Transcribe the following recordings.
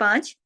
5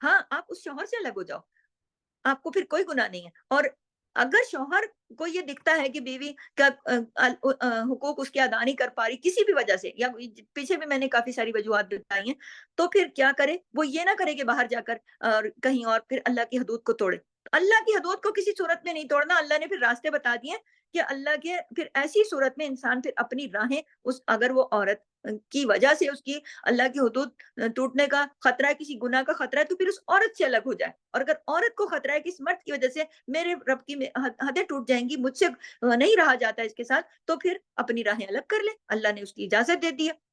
ہاں، آپ اس شوہر سے الگ ہو جاؤ، آپ کو پھر کوئی گناہ نہیں ہے۔ اور اگر شوہر کو یہ دکھتا ہے کہ بیوی کا حقوق اس کے ادا نہیں کر پا رہی کسی بھی وجہ سے، یا پیچھے بھی میں نے کافی ساری وجوہات بتائی ہیں، تو پھر کیا کرے؟ وہ یہ نہ کرے کہ باہر جا کر اور کہیں اور پھر اللہ کی حدود کو توڑے۔ اللہ کی حدود کو کسی صورت میں نہیں توڑنا، اللہ نے پھر راستے بتا دیے کہ اللہ کے پھر ایسی صورت میں انسان پھر اپنی راہیں اگر وہ عورت کی وجہ سے اس کی اللہ کی حدود ٹوٹنے کا خطرہ ہے، کسی گناہ کا خطرہ ہے، تو پھر اس عورت سے الگ ہو جائے۔ اور اگر عورت کو خطرہ ہے کہ اس مرد کی وجہ سے میرے رب کی حدیں ٹوٹ جائیں گی، مجھ سے نہیں رہا جاتا اس کے ساتھ، تو پھر اپنی راہیں الگ کر لے، اللہ نے اس کی اجازت دے دی ہے۔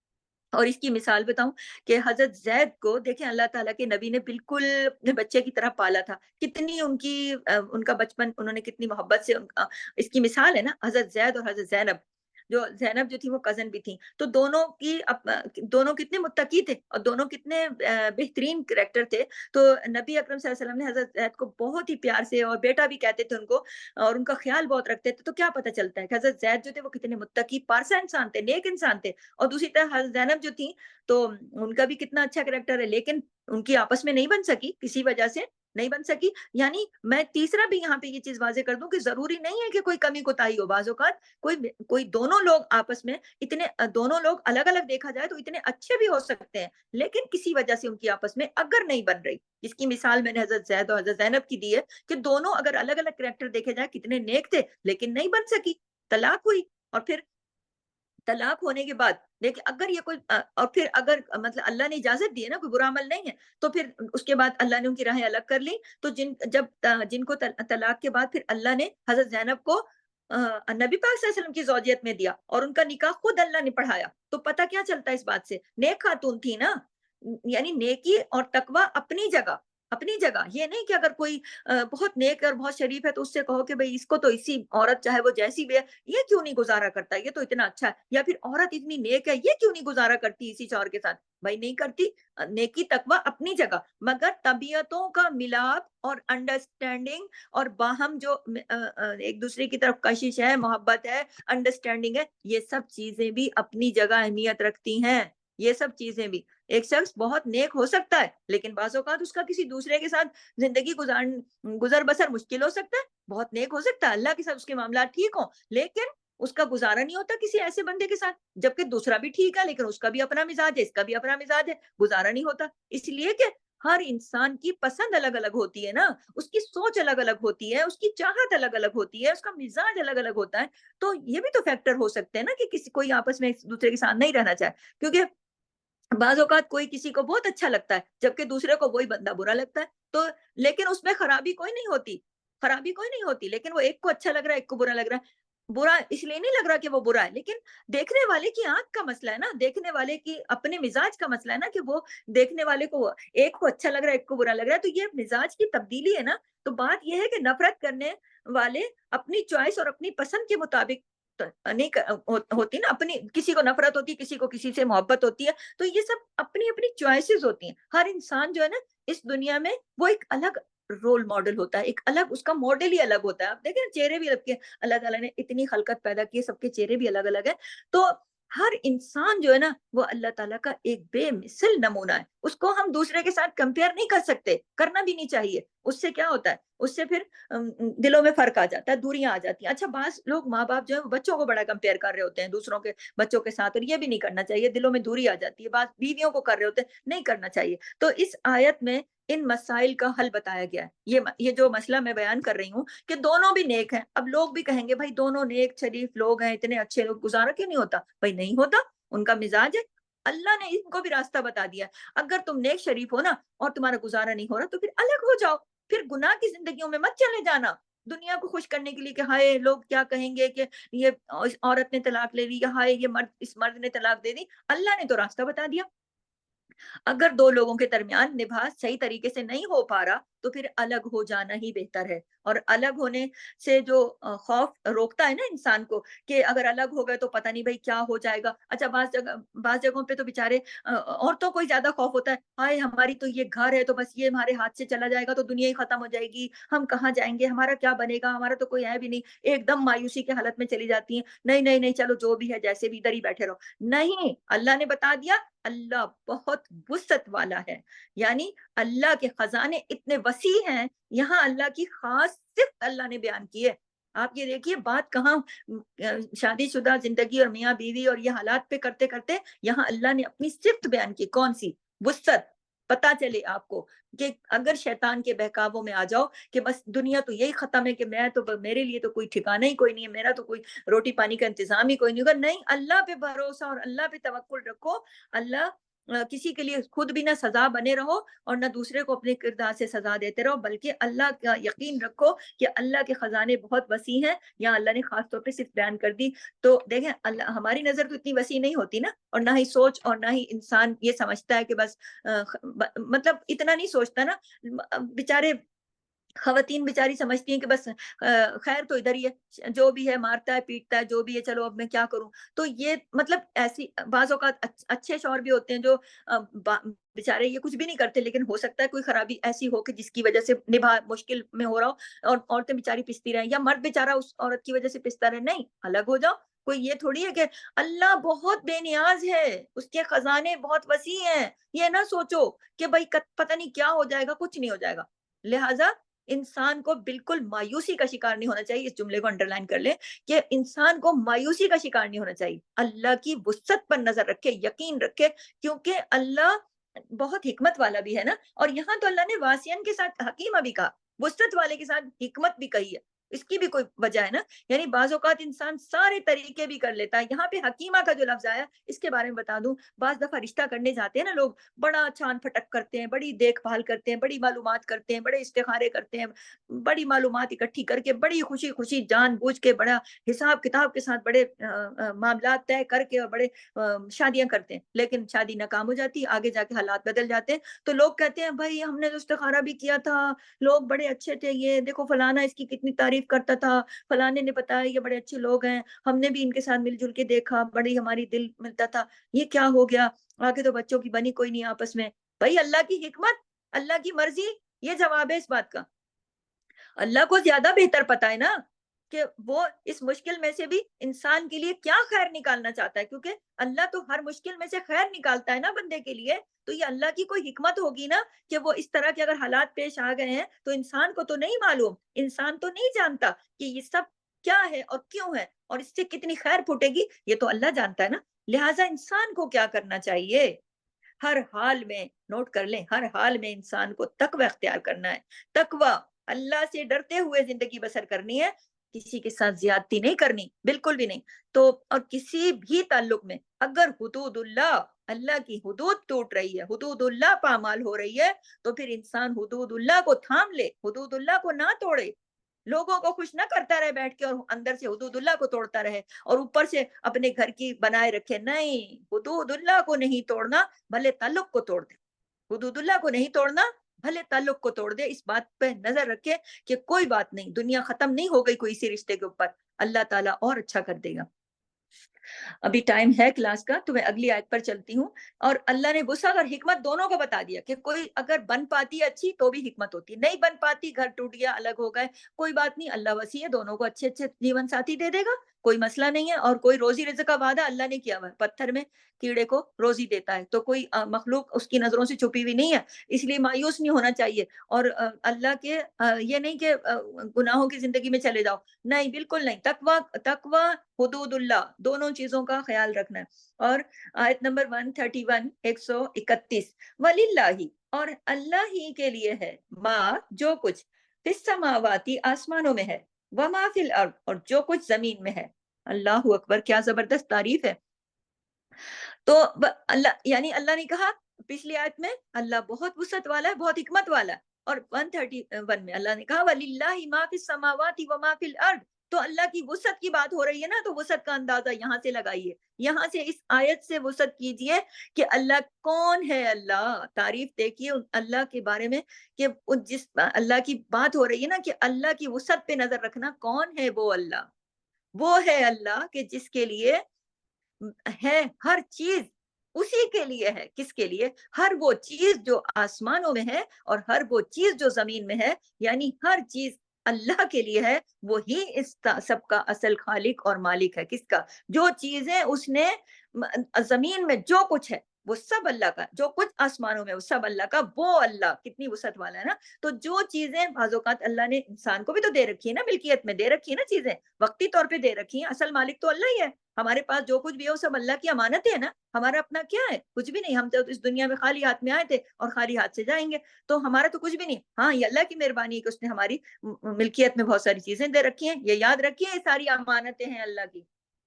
اور اس کی مثال بتاؤں کہ حضرت زید کو دیکھیں، اللہ تعالیٰ کے نبی نے بالکل اپنے بچے کی طرح پالا تھا، کتنی ان کا بچپن انہوں نے کتنی محبت سے اس کی مثال ہے نا حضرت زید اور حضرت زینب۔ جو زینب جو تھی وہ کزن بھی تھی، تو دونوں کتنے متقی تھے اور دونوں کتنے بہترین کریکٹر تھے۔ تو نبی اکرم صلی اللہ علیہ وسلم نے حضرت زید کو بہت ہی پیار سے، اور بیٹا بھی کہتے تھے ان کو، اور ان کا خیال بہت رکھتے تھے۔ تو کیا پتہ چلتا ہے کہ حضرت زید جو تھے وہ کتنے متقی پارسا انسان تھے، نیک انسان تھے۔ اور دوسری طرف حضرت زینب جو تھیں، تو ان کا بھی کتنا اچھا کریکٹر ہے، لیکن ان کی آپس میں نہیں بن سکی، کسی وجہ سے نہیں بن سکی۔ یعنی میں تیسرا بھی یہاں پہ یہ چیز واضح کر دوں کہ ضروری نہیں ہے کہ کوئی کمی کوتاہی ہو، بعض اوقات کوئی دونوں لوگ آپس میں دونوں لوگ الگ الگ دیکھا جائے تو اتنے اچھے بھی ہو سکتے ہیں، لیکن کسی وجہ سے ان کی آپس میں اگر نہیں بن رہی، جس کی مثال میں نے حضرت زید اور حضرت زینب کی دی ہے، کہ دونوں اگر الگ الگ کریکٹر دیکھے جائے کتنے نیک تھے، لیکن نہیں بن سکی، طلاق ہوئی۔ اور پھر طلاق ہونے کے بعد دیکھیں، اگر یہ کوئی اور پھر اگر مطلب اللہ نے اجازت دی ہے نا، کوئی برا عمل نہیں ہے، تو پھر اس کے بعد اللہ نے ان کی راہیں الگ کر لی۔ تو جن کو طلاق کے بعد پھر اللہ نے حضرت زینب کو نبی پاک صلی اللہ علیہ وسلم کی زوجیت میں دیا، اور ان کا نکاح خود اللہ نے پڑھایا۔ تو پتہ کیا چلتا ہے اس بات سے؟ نیک خاتون تھی نا، یعنی نیکی اور تقوی اپنی جگہ، اپنی جگہ۔ یہ نہیں کہ اگر کوئی بہت نیک اور بہت شریف ہے تو اس سے کہو کہ بھئی اس کو تو اسی عورت چاہے وہ جیسی بھی ہے، یہ کیوں نہیں گزارا کرتا، یہ تو اتنا اچھا ہے، یا پھر عورت اتنی نیک ہے، یہ کیوں نہیں گزارا کرتی اسی شوہر کے ساتھ؟ بھائی نہیں کرتی۔ نیکی تقوی اپنی جگہ، مگر طبیعتوں کا ملاپ اور انڈرسٹینڈنگ اور باہم جو ایک دوسرے کی طرف کشش ہے، محبت ہے، انڈرسٹینڈنگ ہے، یہ سب چیزیں بھی اپنی جگہ اہمیت رکھتی ہیں۔ یہ سب چیزیں بھی، ایک شخص بہت نیک ہو سکتا ہے لیکن بعض اوقات اس کا کسی دوسرے کے ساتھ زندگی گزر بسر مشکل ہو سکتا ہے، بہت نیک ہو سکتا ہے، اللہ کے ساتھ اس کے معاملات ٹھیک ہوں، لیکن اس کا گزارا نہیں ہوتا کسی ایسے بندے کے ساتھ، جبکہ دوسرا بھی ٹھیک ہے لیکن اس کا بھی اپنا مزاج ہے، اس کا بھی اپنا مزاج ہے، گزارا نہیں ہوتا۔ اس لیے کہ ہر انسان کی پسند الگ الگ ہوتی ہے نا، اس کی سوچ الگ الگ ہوتی ہے، اس کی چاہت الگ الگ ہوتی ہے، اس کا مزاج الگ الگ ہوتا ہے۔ تو یہ بھی تو فیکٹر ہو سکتے ہیں نا کہ کوئی آپس میں ایک دوسرے کے ساتھ نہیں رہنا چاہے، کیونکہ بعض اوقات کوئی کسی کو بہت اچھا لگتا ہے جبکہ دوسرے کو وہی بندہ برا لگتا ہے، تو لیکن اس میں خرابی کوئی نہیں ہوتی، خرابی کوئی نہیں ہوتی، لیکن وہ ایک کو اچھا لگ رہا ہے، ایک کو برا لگ رہا ہے۔ برا اس لیے نہیں لگ رہا کہ وہ برا ہے، لیکن دیکھنے والے کی آنکھ کا مسئلہ ہے نا، دیکھنے والے کی اپنے مزاج کا مسئلہ ہے نا، کہ وہ دیکھنے والے کو ایک کو اچھا لگ رہا ہے، ایک کو برا لگ رہا ہے، تو یہ مزاج کی تبدیلی ہے نا۔ تو بات یہ ہے کہ نفرت کرنے والے اپنی چوائس اور اپنی پسند کے مطابق نہیں ہوتی نا، اپنی کسی کو نفرت ہوتی ہے، کسی کو کسی سے محبت ہوتی ہے، تو یہ سب اپنی اپنی چوائسیز ہوتی ہیں۔ ہر انسان جو ہے نا اس دنیا میں وہ ایک الگ رول ماڈل ہوتا ہے، ایک الگ اس کا ماڈل ہی الگ ہوتا ہے۔ آپ دیکھیں چہرے بھی رکھ کے اللہ تعالیٰ نے اتنی خلقت پیدا کی ہے، سب کے چہرے بھی الگ الگ ہیں، تو ہر انسان جو ہے نا وہ اللہ تعالیٰ کا ایک بے مثل نمونہ ہے، اس کو ہم دوسرے کے ساتھ کمپیئر نہیں کر سکتے، کرنا بھی نہیں چاہیے۔ اس سے کیا ہوتا ہے، اس سے پھر دلوں میں فرق آ جاتا ہے، دوریاں آ جاتی ہیں۔ اچھا بعض لوگ ماں باپ جو ہے بچوں کو بڑا کمپیئر کر رہے ہوتے ہیں دوسروں کے بچوں کے ساتھ، اور یہ بھی نہیں کرنا چاہیے، دلوں میں دوری آ جاتی ہے۔ بعض بیویوں کو کر رہے ہوتے ہیں، نہیں کرنا چاہیے۔ تو اس آیت میں ان مسائل کا حل بتایا گیا ہے۔ یہ جو مسئلہ میں بیان کر رہی ہوں کہ دونوں بھی نیک ہیں، اب لوگ بھی کہیں گے بھائی دونوں نیک شریف لوگ ہیں، اتنے اچھے لوگ، گزارا کیوں نہیں ہوتا؟ بھائی نہیں ہوتا، ان کا مزاج ہے، اللہ نے ان کو بھی راستہ بتا دیا ہے۔ اگر تم نیک شریف ہو نا اور تمہارا گزارا نہیں ہو رہا تو پھر الگ ہو جاؤ، پھر گناہ کی زندگیوں میں مت چلے جانا دنیا کو خوش کرنے کے لیے کہ ہائے لوگ کیا کہیں گے کہ یہ اس عورت نے طلاق لے لی، یا ہائے یہ مرد اس مرد نے طلاق دے دی۔ اللہ نے تو راستہ بتا دیا۔ اگر دو لوگوں کے درمیان نبھا صحیح طریقے سے نہیں ہو پا رہا تو پھر الگ ہو جانا ہی بہتر ہے. اور الگ ہونے سے جو خوف روکتا ہے نا انسان کو کہ اگر الگ ہو گئے تو پتہ نہیں بھائی کیا ہو جائے گا. اچھا بعض جگہوں پہ تو بیچارے عورتوں کو ہی زیادہ خوف ہوتا ہے، ہائے ہماری تو یہ گھر ہے تو بس یہ ہمارے ہاتھ سے چلا جائے گا تو دنیا ہی ختم ہو جائے گی، ہم کہاں جائیں گے، ہمارا کیا بنے گا، ہمارا تو کوئی ہے بھی نہیں. ایک دم مایوسی کی حالت میں چلی جاتی ہیں. نہیں نہیں نہیں، چلو جو بھی ہے جیسے بھی ادھر ہی بیٹھے رہو. نہیں، اللہ نے بتا دیا اللہ بہت وسعت والا ہے. یعنی اللہ کے خزانے اتنے وسیع ہیں. یہاں اللہ کی خاص صفت اللہ نے بیان کی ہے. آپ یہ دیکھیے بات کہاں شادی شدہ زندگی اور میاں بیوی اور یہ حالات پہ کرتے کرتے یہاں اللہ نے اپنی صفت بیان کی. کون سی؟ وسعت. پتا چلے آپ کو کہ اگر شیطان کے بہکاووں میں آ جاؤ کہ بس دنیا تو یہی ختم ہے کہ میں تو میرے لیے تو کوئی ٹھکانہ ہی کوئی نہیں ہے، میرا تو کوئی روٹی پانی کا انتظام ہی کوئی نہیں ہوگا. نہیں، اللہ پہ بھروسہ اور اللہ پہ توکل رکھو. اللہ کسی کے لیے خود بھی نہ سزا بنے رہو اور نہ دوسرے کو اپنے کردار سے سزا دیتے رہو، بلکہ اللہ کا یقین رکھو کہ اللہ کے خزانے بہت وسیع ہیں. یہاں اللہ نے خاص طور پہ صرف بیان کر دی. تو دیکھیں اللہ ہماری نظر تو اتنی وسیع نہیں ہوتی نا، اور نہ ہی سوچ اور نہ ہی انسان یہ سمجھتا ہے کہ بس مطلب اتنا نہیں سوچتا نا. بیچارے خواتین بیچاری سمجھتی ہیں کہ بس خیر تو ادھر ہی ہے، جو بھی ہے مارتا ہے پیٹتا ہے جو بھی ہے، چلو اب میں کیا کروں. تو یہ مطلب ایسی بعض اوقات اچھے شوہر بھی ہوتے ہیں جو بیچارے یہ کچھ بھی نہیں کرتے، لیکن ہو سکتا ہے کوئی خرابی ایسی ہو کہ جس کی وجہ سے نبھا مشکل میں ہو رہا ہو اور عورتیں بیچاری پستی رہیں، یا مرد بیچارہ اس عورت کی وجہ سے پستا رہے. نہیں، الگ ہو جاؤ. کوئی یہ تھوڑی ہے کہ اللہ بہت بے نیاز ہے، اس کے خزانے بہت وسیع ہیں. یہ نہ سوچو کہ بھائی پتہ نہیں کیا ہو جائے گا. کچھ نہیں ہو جائے گا. لہٰذا انسان کو بالکل مایوسی کا شکار نہیں ہونا چاہیے. اس جملے کو انڈر لائن کر لیں کہ انسان کو مایوسی کا شکار نہیں ہونا چاہیے. اللہ کی وسعت پر نظر رکھے، یقین رکھے، کیونکہ اللہ بہت حکمت والا بھی ہے نا. اور یہاں تو اللہ نے واسعین کے ساتھ حکیمہ بھی کہا، وسعت والے کے ساتھ حکمت بھی کہی ہے. اس کی بھی کوئی وجہ ہے نا. یعنی بعض اوقات انسان سارے طریقے بھی کر لیتا ہے. یہاں پہ حکیمہ کا جو لفظ آیا اس کے بارے میں بتا دوں. بعض دفعہ رشتہ کرنے جاتے ہیں نا لوگ، بڑا چھان پھٹک کرتے ہیں، بڑی دیکھ بھال کرتے ہیں، بڑی معلومات کرتے ہیں، بڑے استخارے کرتے ہیں، بڑی معلومات اکٹھی کر کے بڑی خوشی خوشی جان بوجھ کے بڑا حساب کتاب کے ساتھ بڑے معاملات طے کر کے اور بڑے شادیاں کرتے ہیں. لیکن شادی ناکام ہو جاتی ہے، آگے جا کے حالات بدل جاتے ہیں. تو لوگ کہتے ہیں بھائی ہم نے تو استخارہ بھی کیا تھا، لوگ بڑے اچھے تھے، یہ دیکھو فلانا اس کی کتنی تعریف کرتا تھا، فلانے نے بتایا یہ بڑے اچھے لوگ ہیں، ہم نے بھی ان کے ساتھ مل جل کے دیکھا، بڑی ہماری دل ملتا تھا، یہ کیا ہو گیا، آگے تو بچوں کی بنی کوئی نہیں آپس میں. بھائی اللہ کی حکمت، اللہ کی مرضی، یہ جواب ہے اس بات کا. اللہ کو زیادہ بہتر پتا ہے نا کہ وہ اس مشکل میں سے بھی انسان کے لیے کیا خیر نکالنا چاہتا ہے، کیونکہ اللہ تو ہر مشکل میں سے خیر نکالتا ہے نا بندے کے لیے. تو یہ اللہ کی کوئی حکمت ہوگی نا کہ وہ اس طرح کے اگر حالات پیش آ گئے ہیں تو انسان کو تو نہیں معلوم، انسان تو نہیں جانتا کہ یہ سب کیا ہے اور کیوں ہے اور اس سے کتنی خیر پھوٹے گی. یہ تو اللہ جانتا ہے نا. لہٰذا انسان کو کیا کرنا چاہیے؟ ہر حال میں، نوٹ کر لیں، ہر حال میں انسان کو تقوی اختیار کرنا ہے. تقوی، اللہ سے ڈرتے ہوئے زندگی بسر کرنی ہے. کسی کے ساتھ زیادتی نہیں کرنی، بالکل بھی نہیں. تو اور کسی بھی تعلق میں اگر حدود اللہ، اللہ کی حدود ٹوٹ رہی ہے، حدود اللہ پامال ہو رہی ہے، تو پھر انسان حدود اللہ کو تھام لے، حدود اللہ کو نہ توڑے. لوگوں کو خوش نہ کرتا رہے بیٹھ کے اور اندر سے حدود اللہ کو توڑتا رہے اور اوپر سے اپنے گھر کی بنائے رکھے. نہیں، حدود اللہ کو نہیں توڑنا، بھلے تعلق کو توڑ دے. حدود اللہ کو نہیں توڑنا، بھلے تعلق کو توڑ دے. اس بات پہ نظر رکھے کہ کوئی بات نہیں، دنیا ختم نہیں ہو گئی کوئی اسی رشتے کے اوپر، اللہ تعالیٰ اور اچھا کر دے گا. ابھی ٹائم ہے کلاس کا تو میں اگلی آیت پر چلتی ہوں. اور اللہ نے وسعت اور حکمت دونوں کو بتا دیا کہ کوئی اگر بن پاتی ہے اچھی تو بھی حکمت ہوتی ہے، نہیں بن پاتی، گھر ٹوٹ گیا، الگ ہو گئے، کوئی بات نہیں، اللہ وسیع ہے، دونوں کو اچھے اچھے جیون ساتھی دے دے گا، کوئی مسئلہ نہیں ہے. اور کوئی روزی رزق کا وعدہ اللہ نے کیا ہوا ہے، پتھر میں کیڑے کو روزی دیتا ہے، تو کوئی مخلوق اس کی نظروں سے چھپی ہوئی نہیں ہے، اس لیے مایوس نہیں ہونا چاہیے. اور اللہ کے یہ نہیں کہ گناہوں کی زندگی میں چلے جاؤ، نہیں، بالکل نہیں. تقوی حدود اللہ دونوں چیزوں کا خیال رکھنا ہے. اور آیت نمبر 131 131 وَلِلَّهِ، اور اللہ ہی کے لیے ہے، ما جو کچھ فی السماواتی آسمانوں میں ہے، وما فی الارض اور جو کچھ زمین میں ہے. اللہ اکبر، کیا زبردست تعریف ہے. تو اللہ یعنی اللہ نے کہا پچھلی آیت میں اللہ بہت وسعت والا ہے، بہت حکمت والا ہے. اور 131 میں اللہ نے کہا وَلِلَّهِ مَا فِي السَّمَاوَاتِ وَمَا فِي الْأَرْضِ، تو اللہ کی وسعت کی بات ہو رہی ہے نا، تو وسعت کا اندازہ یہاں سے لگائیے، یہاں سے اس آیت سے وسعت کیجئے کہ اللہ کون ہے، اللہ تعریف دیکھیے اللہ کے بارے میں، کہ جس اللہ کی بات ہو رہی ہے نا کہ اللہ کی وسعت پہ نظر رکھنا، کون ہے وہ ہے اللہ کہ جس کے لیے ہے ہر چیز، اسی کے لیے ہے، کس کے لیے؟ ہر وہ چیز جو آسمانوں میں ہے اور ہر وہ چیز جو زمین میں ہے، یعنی ہر چیز اللہ کے لیے ہے، وہی اس کا سب کا اصل خالق اور مالک ہے۔ کس کا؟ جو چیزیں اس نے زمین میں جو کچھ ہے وہ سب اللہ کا، جو کچھ آسمانوں میں وہ سب اللہ کا، وہ اللہ کتنی وسعت والا ہے نا۔ تو جو چیزیں بعض اوقات اللہ نے انسان کو بھی تو دے رکھی ہے نا، ملکیت میں دے رکھی ہے نا، چیزیں وقتی طور پہ دے رکھی ہیں، اصل مالک تو اللہ ہی ہے۔ ہمارے پاس جو کچھ بھی ہے وہ سب اللہ کی امانت ہے نا، ہمارا اپنا کیا ہے؟ کچھ بھی نہیں، ہم تو اس دنیا میں خالی ہاتھ میں آئے تھے اور خالی ہاتھ سے جائیں گے، تو ہمارا تو کچھ بھی نہیں۔ ہاں، یہ اللہ کی مہربانی ہے کہ اس نے ہماری ملکیت میں بہت ساری چیزیں دے رکھی ہیں، یہ یاد رکھیے یہ ساری امانتیں ہیں اللہ کی،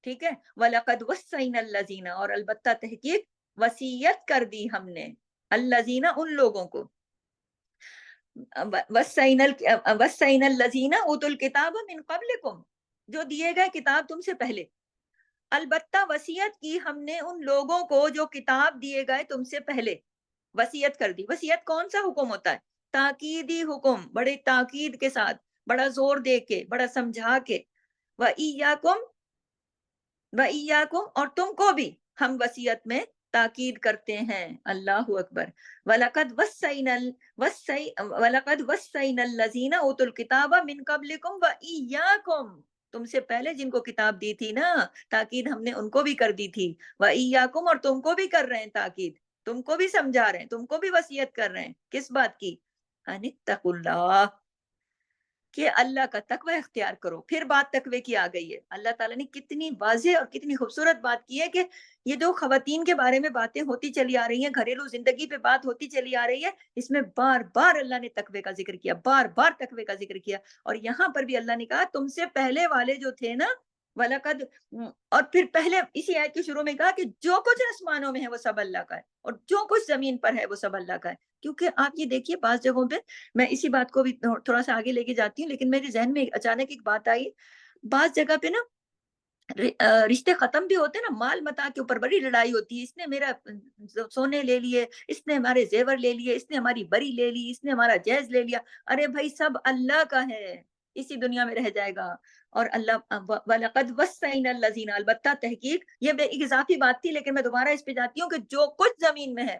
ٹھیک ہے۔ وَلَقَدْ وَصَّيْنَا الَّذِينَ، اور البتہ تحقیق وصیت کر دی ہم نے، الذین ان لوگوں کو، وَصَّيْنَا الَّذِينَ أُوتُوا الْكِتَابَ مِنْ قَبْلِكُمْ، جو دیے گئے کتاب تم سے پہلے، البتہ وصیت کی ہم نے ان لوگوں کو جو کتاب دیے گئے تم سے پہلے، وصیت کر دی۔ وصیت کون سا حکم ہوتا ہے؟ تاکیدی حکم، بڑے تاکید کے ساتھ، بڑا زور دے کے، بڑا سمجھا کے۔ وَإِيَّاكُمْ وَإِيَّاكُمْ، اور تم کو بھی ہم وصیت میں تاکید کرتے ہیں۔ اللہ اکبر۔ وَلَقَدْ وَصَّيْنَا الَّذِينَ أُوتُوا الْكِتَابَ مِنْ قَبْلِكُمْ وَإِيَّاكُمْ، تم سے پہلے جن کو کتاب دی تھی نا، تاکید ہم نے ان کو بھی کر دی تھی۔ وَإِيَّاكُمْ، اور تم کو بھی کر رہے ہیں تاکید، تم کو بھی سمجھا رہے ہیں، تم کو بھی وصیت کر رہے ہیں، کس بات کی؟ أَنِ اتَّقُوا اللَّهَ، کہ اللہ کا تقوی اختیار کرو۔ پھر بات تقوی کی آ گئی ہے، اللہ تعالیٰ نے کتنی واضح اور کتنی خوبصورت بات کی ہے کہ یہ جو خواتین کے بارے میں باتیں ہوتی چلی آ رہی ہیں، گھریلو زندگی پہ بات ہوتی چلی آ رہی ہے، اس میں بار بار اللہ نے تقوی کا ذکر کیا، بار بار تقوی کا ذکر کیا، اور یہاں پر بھی اللہ نے کہا تم سے پہلے والے جو تھے نا، وَلَقَدْ، اور پھر پہلے اسی آیت کے شروع میں کہا کہ جو کچھ آسمانوں میں ہے وہ سب اللہ کا ہے، اور جو کچھ زمین پر ہے وہ سب اللہ کا ہے۔ کیونکہ آپ یہ دیکھیے بعض جگہوں پہ، میں اسی بات کو بھی تھوڑا سا آگے لے کے جاتی ہوں، لیکن میرے ذہن میں اچانک ایک بات آئی، بعض جگہ پہ نا رشتے ختم بھی ہوتے ہیں نا، مال متا کے اوپر بڑی لڑائی ہوتی ہے، اس نے میرا سونے لے لیے، اس نے ہمارے زیور لے لیے، اس نے ہماری بری لے لی، اس نے ہمارا جائز لے لیا۔ ارے بھائی سب اللہ کا ہے، اسی دنیا میں رہ جائے گا۔ اور اللہ وَلَقَدْ وَصَّيْنَا الَّذِينَ، البتہ تحقیق، یہ ایک اضافی بات تھی لیکن میں دوبارہ اس پہ جاتی ہوں کہ جو کچھ زمین میں ہے،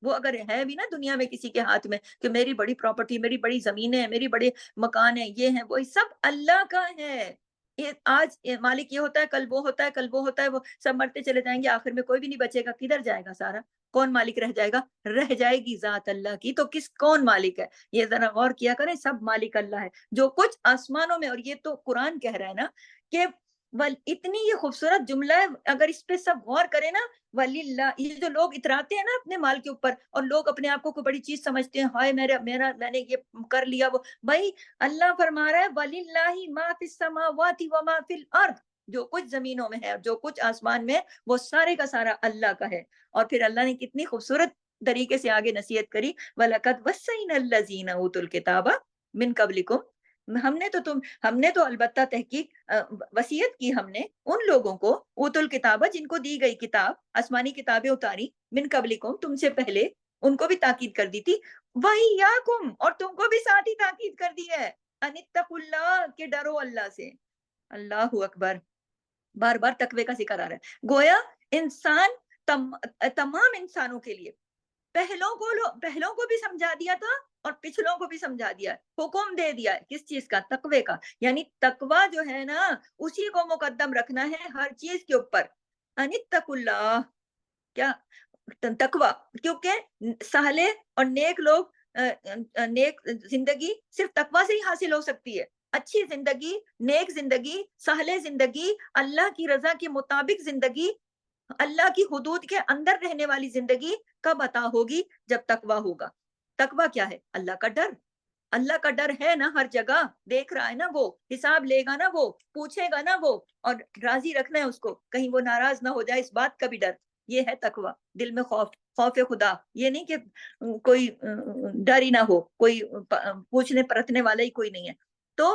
وہ اگر ہے بھی نا دنیا میں کسی کے ہاتھ میں کہ میری بڑی پراپرٹی، میری بڑی زمینیں ہیں، میری بڑے مکان ہیں، یہ ہیں، وہ سب اللہ کا ہے۔ یہ آج مالک یہ ہوتا ہے، کل وہ ہوتا ہے، کل وہ ہوتا ہے، وہ سب مرتے چلے جائیں گے، آخر میں کوئی بھی نہیں بچے گا، کدھر جائے گا سارا؟ کون مالک رہ جائے گا؟ رہ جائے گی ذات اللہ کی، تو کون مالک ہے؟ یہ ذرا غور کیا کریں، سب مالک اللہ ہے، جو کچھ آسمانوں میں، اور یہ تو قرآن کہہ رہا ہے نا کہ اتنی یہ خوبصورت جملہ ہے، اگر اس پہ سب غور کریں نا، وَلِلَّهِ، یہ جو لوگ اتراتے ہیں نا اپنے مال کے اوپر، اور لوگ اپنے آپ کو کوئی بڑی چیز سمجھتے ہیں، ہائے میں نے یہ کر لیا، وہ بھائی اللہ فرما رہا ہے وَلِلَّهِ مَا فِي السَّمَاوَاتِ وَمَا فِي الْأَرْضِ، جو کچھ زمینوں میں ہے اور جو کچھ آسمان میں ہے، وہ سارے کا سارا اللہ کا ہے۔ اور پھر اللہ نے کتنی خوبصورت طریقے سے آگے نصیحت کری، وَلَقَدْ وَصَّيْنَا الَّذِينَ أُوتُوا الْكِتَابَ مِنْ قَبْلِكُمْ، ہم نے تو البتہ تحقیق وصیت کی ہم نے ان لوگوں کو، اوت الکتابہ، جن کو دی گئی کتاب، آسمانی کتابیں اتاری، من قبلکم، تم سے پہلے، ان کو بھی تاکید کر دی تھی، وَإِيَّاكُمْ، اور تم کو بھی ساتھ ہی تاکید کر دی ہے، ان اتقوا اللہ، کہ ڈرو اللہ سے۔ اللہ اکبر، بار بار تقوی کا ذکر آ رہا ہے، گویا انسان تمام انسانوں کے لیے پہلوں کو بھی سمجھا دیا تھا اور پچھلوں کو بھی سمجھا دیا ہے، حکم دے دیا ہے کس چیز کا؟ تقوی کا، یعنی تقوی جو ہے نا اسی کو مقدم رکھنا ہے ہر چیز کے اوپر۔ ان اتقوا اللہ، کیا تقوی، کیونکہ صالح اور نیک لوگ، نیک زندگی صرف تقوی سے ہی حاصل ہو سکتی ہے۔ اچھی زندگی، نیک زندگی، صالح زندگی، اللہ کی رضا کے مطابق زندگی، اللہ کی حدود کے اندر رہنے والی زندگی کب عطا ہوگی؟ جب تقوی ہوگا۔ تقوی کیا ہے؟ اللہ کا ڈر، اللہ کا ڈر ہے نا، ہر جگہ دیکھ رہا ہے نا، وہ حساب لے گا نا، وہ پوچھے گا نا، وہ، اور راضی رکھنا ہے اس کو، کہیں وہ ناراض نہ ہو جائے، اس بات کا بھی ڈر، یہ ہے تقوی، دل میں خوف خدا، یہ نہیں کہ کوئی ڈر ہی نہ ہو، کوئی پوچھنے پرتنے والا ہی کوئی نہیں ہے۔ تو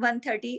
130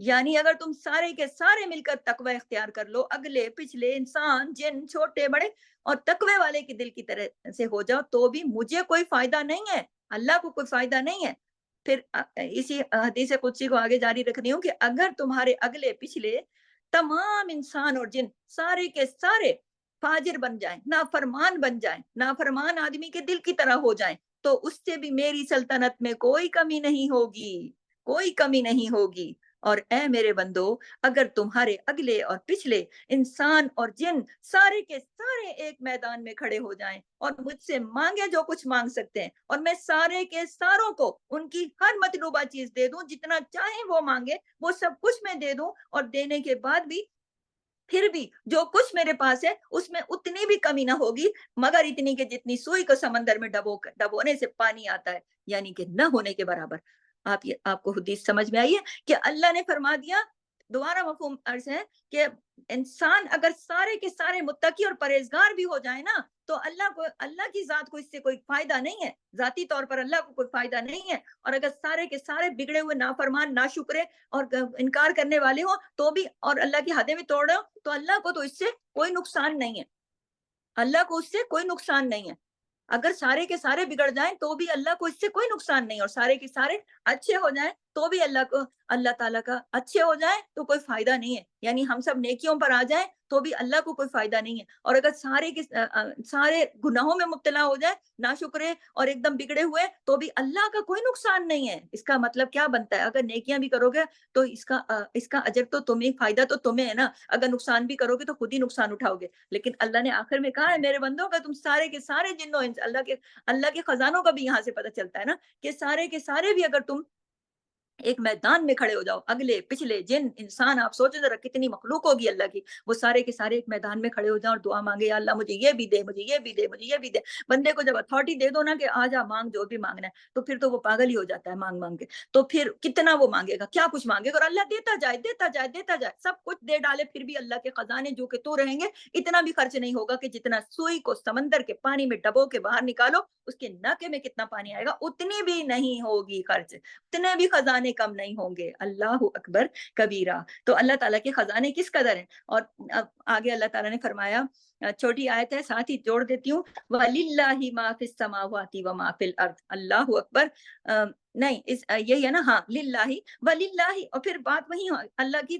یعنی اگر تم سارے کے سارے مل کر تقوی اختیار کر لو، اگلے پچھلے انسان جن چھوٹے بڑے، اور تقوی والے کے دل کی طرح سے ہو جاؤ، تو بھی مجھے کوئی فائدہ نہیں ہے، اللہ کو کوئی فائدہ نہیں ہے۔ پھر اسی حدیث قدسی کو آگے جاری رکھ رہی ہوں کہ اگر تمہارے اگلے پچھلے تمام انسان اور جن سارے کے سارے فاجر بن جائیں، نافرمان بن جائیں، نافرمان آدمی کے دل کی طرح ہو جائیں، تو اس سے بھی میری سلطنت میں کوئی کمی نہیں ہوگی، کوئی کمی نہیں ہوگی۔ اور اے میرے بندو، اگر تمہارے اگلے اور پچھلے انسان اور جن سارے کے سارے ایک میدان میں کھڑے ہو جائیں اور مجھ سے مانگے جو کچھ مانگ سکتے ہیں، اور میں سارے کے ساروں کو ان کی ہر مطلوبہ چیز دے دوں، جتنا چاہیں وہ مانگے وہ سب کچھ میں دے دوں، اور دینے کے بعد بھی پھر بھی جو کچھ میرے پاس ہے اس میں اتنی بھی کمی نہ ہوگی، مگر اتنی کہ جتنی سوئی کو سمندر میں ڈبونے سے پانی آتا ہے، یعنی کہ نہ ہونے کے برابر۔ آپ کو حدیث سمجھ میں آئی ہے کہ اللہ نے فرما دیا، دوبارہ مفہوم عرض ہے کہ انسان اگر سارے کے سارے متقی اور پرہیزگار بھی ہو جائے نا، تو اللہ کی ذات کو اس سے کوئی فائدہ نہیں ہے، ذاتی طور پر اللہ کو کوئی فائدہ نہیں ہے۔ اور اگر سارے کے سارے بگڑے ہوئے نافرمان، ناشکرے اور انکار کرنے والے ہوں تو بھی، اور اللہ کی حدیں بھی توڑ رہے ہو، تو اللہ کو تو اس سے کوئی نقصان نہیں ہے، اللہ کو اس سے کوئی نقصان نہیں ہے۔ اگر سارے کے سارے بگڑ جائیں تو بھی اللہ کو اس سے کوئی نقصان نہیں، اور سارے کے سارے اچھے ہو جائیں تو بھی اللہ تعالیٰ کا اچھے ہو جائیں تو کوئی فائدہ نہیں ہے، یعنی ہم سب نیکیوں پر آ جائیں تو بھی اللہ کو کوئی فائدہ نہیں ہے۔ اور اگر سارے گناہوں میں مبتلا ہو جائے، ناشکرے اور ایک دم بگڑے ہوئے، تو بھی اللہ کا کوئی نقصان نہیں ہے۔ اس کا مطلب کیا بنتا ہے؟ اگر نیکیاں بھی کرو گے تو اس کا اجر تو تمہیں، فائدہ تو تمہیں ہے نا، اگر نقصان بھی کرو گے تو خود ہی نقصان اٹھاؤ گے۔ لیکن اللہ نے آخر میں کہا ہے میرے بندوں کا، تم سارے کے سارے جنوں انس، اللہ کے خزانوں کا بھی یہاں سے پتہ چلتا ہے نا، کہ سارے کے سارے بھی اگر تم ایک میدان میں کھڑے ہو جاؤ، اگلے پچھلے جن انسان، آپ سوچو ذرا کتنی مخلوق ہوگی اللہ کی، وہ سارے کے سارے ایک میدان میں کھڑے ہو جاؤ اور دعا مانگے، یا اللہ مجھے یہ بھی دے، مجھے یہ بھی دے، مجھے یہ بھی دے۔ بندے کو جب اتھارٹی دے دو نا کہ آ جا مانگ جو بھی مانگنا ہے، تو پھر تو وہ پاگل ہی ہو جاتا ہے مانگ مانگ کے۔ تو پھر کتنا وہ مانگے گا، کیا کچھ مانگے گا، اور اللہ دیتا جائے دیتا جائے دیتا جائے، سب کچھ دے ڈالے، پھر بھی اللہ کے خزانے جو کہ تو رہیں گے، اتنا بھی خرچ نہیں ہوگا کہ جتنا سوئی کو سمندر کے پانی میں ڈبو کے باہر نکالو، اس کے ناکے میں کتنا پانی آئے گا، اتنی بھی نہیں ہوگی خرچ، اتنے بھی خزانے کم نہیں ہوں گے۔ اللہ اکبر کبیرہ۔ تو اللہ تعالیٰ کے خزانے کس قدر ہیں۔ اور اب آگے اللہ تعالیٰ نے فرمایا، چھوٹی آیت ہے ساتھ ہی جوڑ دیتی ہوں، وَلِلَّهِ مَا فِي السَّمَاوَاتِ وَمَا فِي الْأَرْضِ۔ اللہ اکبر۔ نہیں یہی ہے نا، ہاں، للہ وللہ، اور پھر بات وہی ہے، اللہ کی،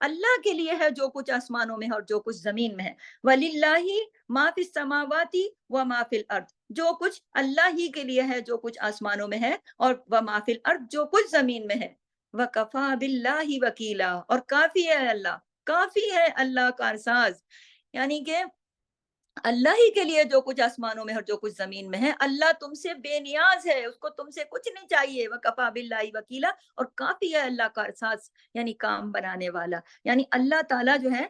اللہ کے لیے ہے جو کچھ آسمانوں میں ہے اور جو کچھ زمین میں ہے۔ وَلِلَّهِ مَا فِي السَّمَاوَاتِ وَمَا فِي الْأَرْضِ، جو کچھ اللہ ہی کے لیے ہے، جو کچھ آسمانوں میں ہے، اور وَمَا فِي الْأَرْضِ، جو کچھ زمین میں ہے۔ وَكَفَى بِاللَّهِ وَكِيلًا، اور کافی ہے اللہ، کافی ہے اللہ کارساز، یعنی کہ اللہ ہی کے لیے جو کچھ آسمانوں میں اور جو کچھ زمین میں ہے، اللہ تم سے بے نیاز ہے، اس کو تم سے کچھ نہیں چاہیے۔ وَكَفَى بِاللَّهِ وَكِيلًا، اور کافی ہے اللہ کا ساتھ، یعنی کام بنانے والا، یعنی اللہ تعالیٰ جو ہے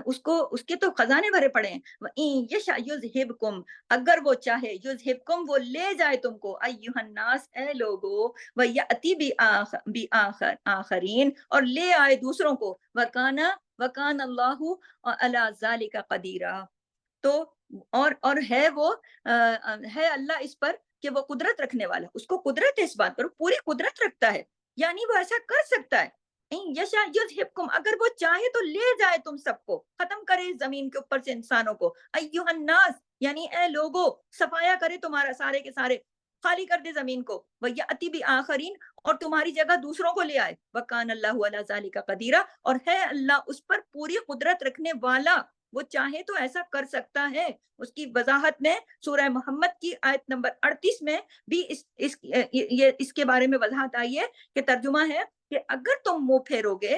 اس کے تو خزانے بھرے پڑے ہیں۔ وَإِن يَشَأْ يُذْهِبْكُمْ، اگر وہ چاہے، يُذْهِبْكُمْ، وہ لے جائے تم کو، أَيُّهَا النَّاسِ، اے لوگو، وَيَأْتِ بِآخَرِينَ، اور لے آئے دوسروں کو، وَكَانَ اللَّهُ عَلَى ذَلِكَ قَدِيرًا، تو اور ہے وہ ہے اللہ اس پر کہ وہ قدرت رکھنے والا، اس کو قدرت ہے اس بات پر، پوری قدرت رکھتا ہے، یعنی وہ ایسا کر سکتا ہے۔ یشا یذہبکم، اگر وہ چاہے تو لے جائے تم سب کو، ختم کرے زمین کے اوپر سے انسانوں کو، ایھا الناس، یعنی اے لوگو، صفایا کرے تمہارا سارے کے سارے، خالی کر دے زمین کو، وَيَأْتِ بِآخَرِينَ، اور تمہاری جگہ دوسروں کو لے آئے، وَكَانَ اللَّهُ عَلَى ذَلِكَ قَدِيرًا، اور ہے اللہ اس پر پوری قدرت رکھنے والا، وہ چاہے تو ایسا کر سکتا ہے۔ اس کی وضاحت میں سورہ محمد کی آیت نمبر 38 میں بھی اس کے بارے میں وضاحت آئی ہے، کہ ترجمہ ہے کہ اگر تم منہ پھیرو گے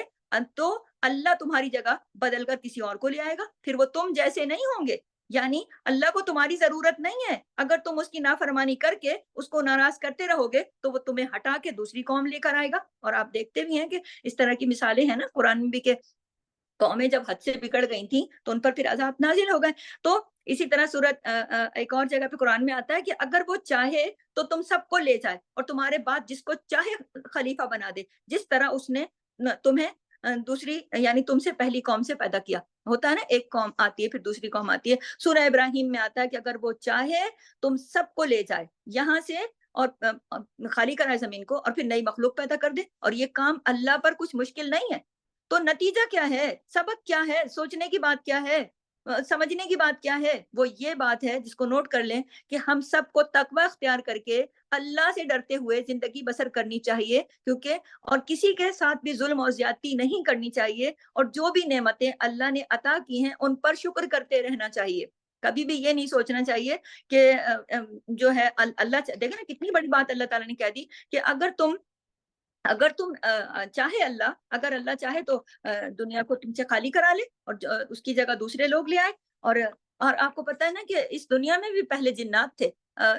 تو اللہ تمہاری جگہ بدل کر کسی اور کو لے آئے گا، پھر وہ تم جیسے نہیں ہوں گے، یعنی اللہ کو تمہاری ضرورت نہیں ہے، اگر تم اس کی نافرمانی کر کے اس کو ناراض کرتے رہو گے تو وہ تمہیں ہٹا کے دوسری قوم لے کر آئے گا۔ اور آپ دیکھتے بھی ہیں کہ اس طرح کی مثالیں ہیں نا قرآن میں بھی، کہ قومیں جب حد سے بگڑ گئی تھیں تو ان پر پھر عذاب نازل ہو گئے۔ تو اسی طرح سورت ایک اور جگہ پہ قرآن میں آتا ہے کہ اگر وہ چاہے تو تم سب کو لے جائے اور تمہارے بعد جس کو چاہے خلیفہ بنا دے، جس طرح اس نے تمہیں دوسری، یعنی تم سے پہلی قوم سے پیدا کیا ہوتا ہے نا، ایک قوم آتی ہے پھر دوسری قوم آتی ہے۔ سورہ ابراہیم میں آتا ہے کہ اگر وہ چاہے تم سب کو لے جائے، یہاں سے اور خالی کرائے زمین کو اور پھر نئی مخلوق پیدا کر دے، اور یہ کام اللہ پر کچھ مشکل نہیں ہے۔ تو نتیجہ کیا ہے؟ سبق کیا ہے؟ سوچنے کی بات کیا ہے؟ سمجھنے کی بات کیا ہے؟ وہ یہ بات ہے جس کو نوٹ کر لیں کہ ہم سب کو تقوی اختیار کر کے اللہ سے ڈرتے ہوئے زندگی بسر کرنی چاہیے، کیونکہ اور کسی کے ساتھ بھی ظلم اور زیادتی نہیں کرنی چاہیے، اور جو بھی نعمتیں اللہ نے عطا کی ہیں ان پر شکر کرتے رہنا چاہیے۔ کبھی بھی یہ نہیں سوچنا چاہیے کہ جو ہے اللہ دیکھیں نا کتنی بڑی بات اللہ تعالیٰ نے کہہ دی کہ اگر تم چاہے اللہ، اگر اللہ چاہے تو دنیا کو تم سے خالی کرا لے اور اس کی جگہ دوسرے لوگ لے آئے، اور آپ کو پتہ ہے نا کہ اس دنیا میں بھی پہلے جنات تھے،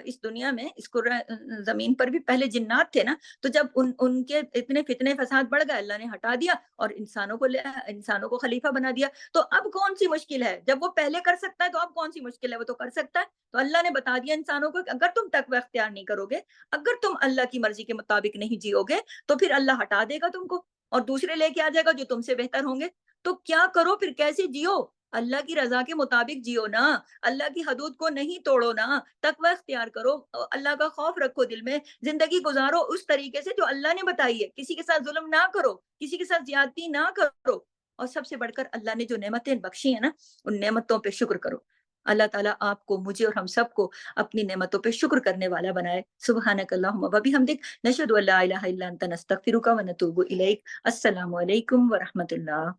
اس دنیا میں اس زمین پر بھی پہلے جنات تھے نا، تو جب ان کے اتنے فتنے فساد بڑھ گئے، اللہ نے ہٹا دیا اور انسانوں کو خلیفہ بنا دیا۔ تو اب کون سی مشکل ہے؟ جب وہ پہلے کر سکتا ہے تو اب کون سی مشکل ہے؟ وہ تو کر سکتا ہے۔ تو اللہ نے بتا دیا انسانوں کو کہ اگر تم تقوی اختیار نہیں کرو گے، اگر تم اللہ کی مرضی کے مطابق نہیں جیو گے، تو پھر اللہ ہٹا دے گا تم کو اور دوسرے لے کے آ جائے گا جو تم سے بہتر ہوں گے۔ تو کیا کرو پھر؟ کیسے جیو؟ اللہ کی رضا کے مطابق جیو نا، اللہ کی حدود کو نہیں توڑو نا، تقوی اختیار کرو، اللہ کا خوف رکھو دل میں، زندگی گزارو اس طریقے سے جو اللہ نے بتائی ہے، کسی کے ساتھ ظلم نہ کرو، کسی کے ساتھ زیادتی نہ کرو، اور سب سے بڑھ کر اللہ نے جو نعمتیں بخشی ہیں نا، ان نعمتوں پہ شکر کرو۔ اللہ تعالیٰ آپ کو، مجھے اور ہم سب کو اپنی نعمتوں پہ شکر کرنے والا بنائے۔ سبحانک اللہم و بحمدک، نشہد ان لا الہ الا انت، نستغفرک و نتوب الیک۔ السلام علیکم ورحمۃ اللہ۔